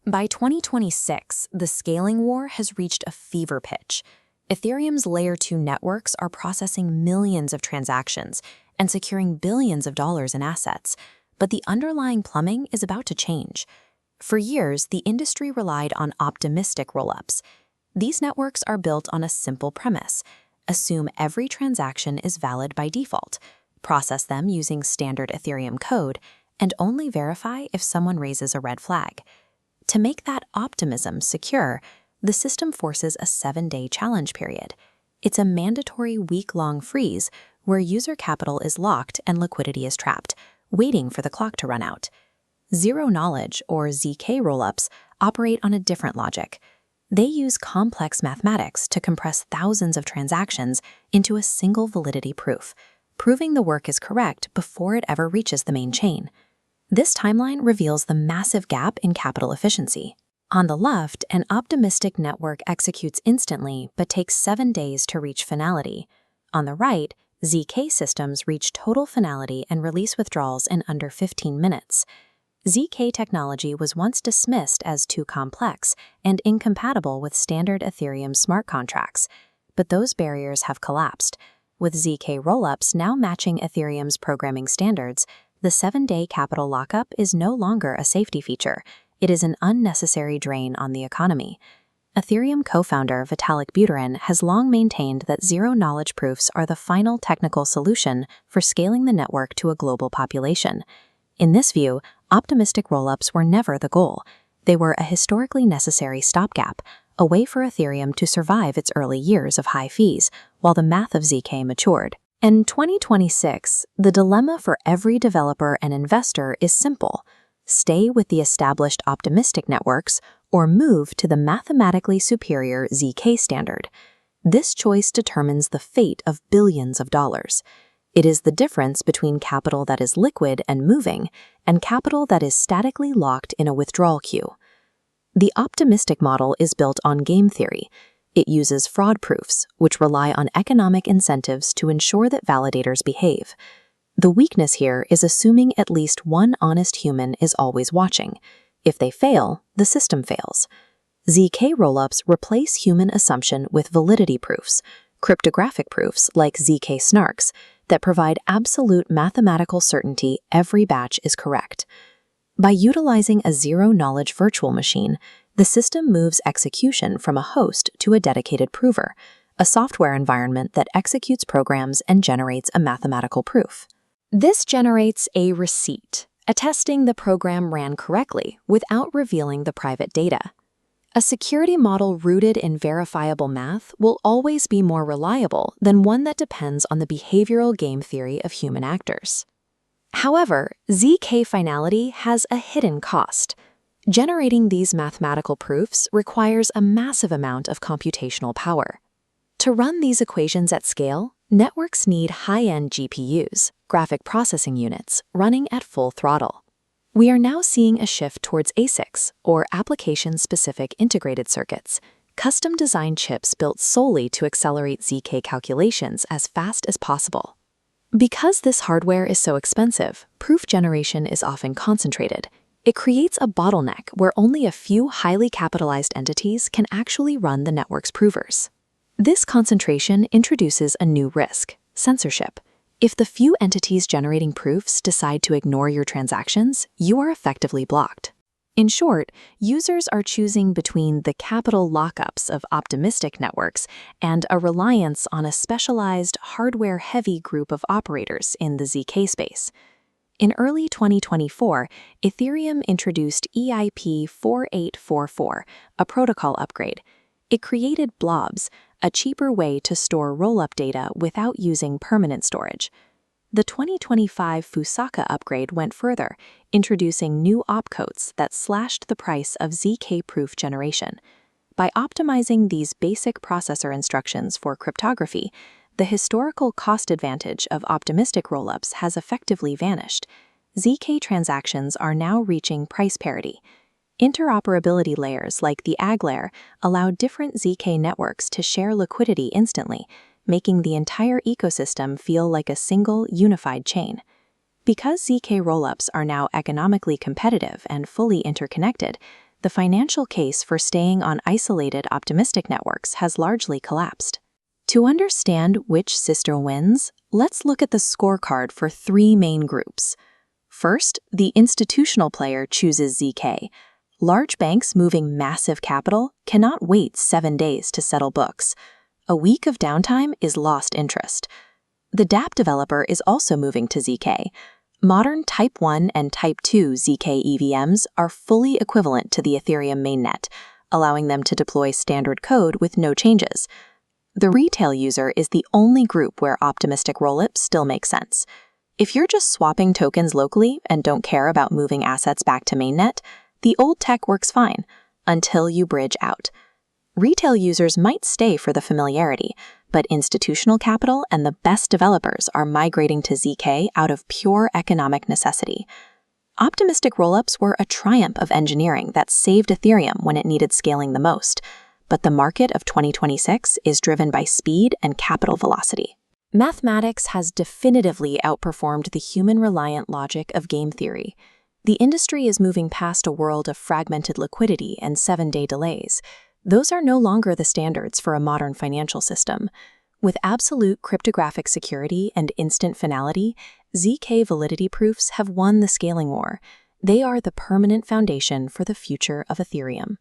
By 2026, the scaling war has reached a fever pitch. Ethereum's Layer 2 networks are processing millions of transactions and securing billions of dollars in assets, but the underlying plumbing is about to change. For years, the industry relied on optimistic rollups. These networks are built on a simple premise: assume every transaction is valid by default, process them using standard Ethereum code, and only verify if someone raises a red flag. To make that optimism secure, the system forces a 7-day challenge period. It's a mandatory week-long freeze where user capital is locked and liquidity is trapped, waiting for the clock to run out. Zero-knowledge, or ZK-Rollups, operate on a different logic. They use complex mathematics to compress thousands of transactions into a single validity proof, proving the work is correct before it ever reaches the main chain. This timeline reveals the massive gap in capital efficiency. On the left, an optimistic network executes instantly but takes 7 days to reach finality. On the right, ZK systems reach total finality and release withdrawals in under 15 minutes. ZK technology was once dismissed as too complex and incompatible with standard Ethereum smart contracts, but those barriers have collapsed. With ZK-Rollups now matching Ethereum's programming standards, the 7-day capital lockup is no longer a safety feature. It is an unnecessary drain on the economy. Ethereum co-founder Vitalik Buterin has long maintained that zero-knowledge proofs are the final technical solution for scaling the network to a global population. In this view, optimistic rollups were never the goal. They were a historically necessary stopgap, a way for Ethereum to survive its early years of high fees while the math of ZK matured. In 2026, the dilemma for every developer and investor is simple: stay with the established optimistic networks or move to the mathematically superior ZK standard. This choice determines the fate of billions of dollars. It is the difference between capital that is liquid and moving and capital that is statically locked in a withdrawal queue. The optimistic model is built on game theory. It uses fraud proofs, which rely on economic incentives to ensure that validators behave. The weakness here is assuming at least one honest human is always watching. If they fail, the system fails. ZK-Rollups replace human assumption with validity proofs, cryptographic proofs like ZK snarks, that provide absolute mathematical certainty every batch is correct. By utilizing a zero-knowledge virtual machine, the system moves execution from a host to a dedicated prover, a software environment that executes programs and generates a mathematical proof. This generates a receipt, attesting the program ran correctly without revealing the private data. A security model rooted in verifiable math will always be more reliable than one that depends on the behavioral game theory of human actors. However, ZK finality has a hidden cost. Generating these mathematical proofs requires a massive amount of computational power. To run these equations at scale, networks need high-end GPUs, graphic processing units, running at full throttle. We are now seeing a shift towards ASICs, or application-specific integrated circuits, custom-designed chips built solely to accelerate ZK calculations as fast as possible. Because this hardware is so expensive, proof generation is often concentrated. It creates a bottleneck where only a few highly capitalized entities can actually run the network's provers. This concentration introduces a new risk: censorship. If the few entities generating proofs decide to ignore your transactions, you are effectively blocked. In short, users are choosing between the capital lockups of optimistic networks and a reliance on a specialized, hardware-heavy group of operators in the ZK space. In early 2024, Ethereum introduced EIP 4844, a protocol upgrade. It created blobs, a cheaper way to store rollup data without using permanent storage. The 2025 Fusaka upgrade went further, introducing new opcodes that slashed the price of ZK proof generation. By optimizing these basic processor instructions for cryptography, the historical cost advantage of optimistic rollups has effectively vanished. ZK transactions are now reaching price parity. Interoperability layers like the AG layer allow different ZK networks to share liquidity instantly, making the entire ecosystem feel like a single, unified chain. Because ZK rollups are now economically competitive and fully interconnected, the financial case for staying on isolated optimistic networks has largely collapsed. To understand which system wins, let's look at the scorecard for three main groups. First, the institutional player chooses ZK. Large banks moving massive capital cannot wait 7 days to settle books. A week of downtime is lost interest. The dApp developer is also moving to ZK. Modern Type 1 and Type 2 ZK EVMs are fully equivalent to the Ethereum mainnet, allowing them to deploy standard code with no changes. The retail user is the only group where optimistic rollups still make sense. If you're just swapping tokens locally and don't care about moving assets back to mainnet, the old tech works fine, until you bridge out. Retail users might stay for the familiarity, but institutional capital and the best developers are migrating to ZK out of pure economic necessity. Optimistic rollups were a triumph of engineering that saved Ethereum when it needed scaling the most, but the market of 2026 is driven by speed and capital velocity. Mathematics has definitively outperformed the human-reliant logic of game theory. The industry is moving past a world of fragmented liquidity and 7-day delays. Those are no longer the standards for a modern financial system. With absolute cryptographic security and instant finality, ZK validity proofs have won the scaling war. They are the permanent foundation for the future of Ethereum.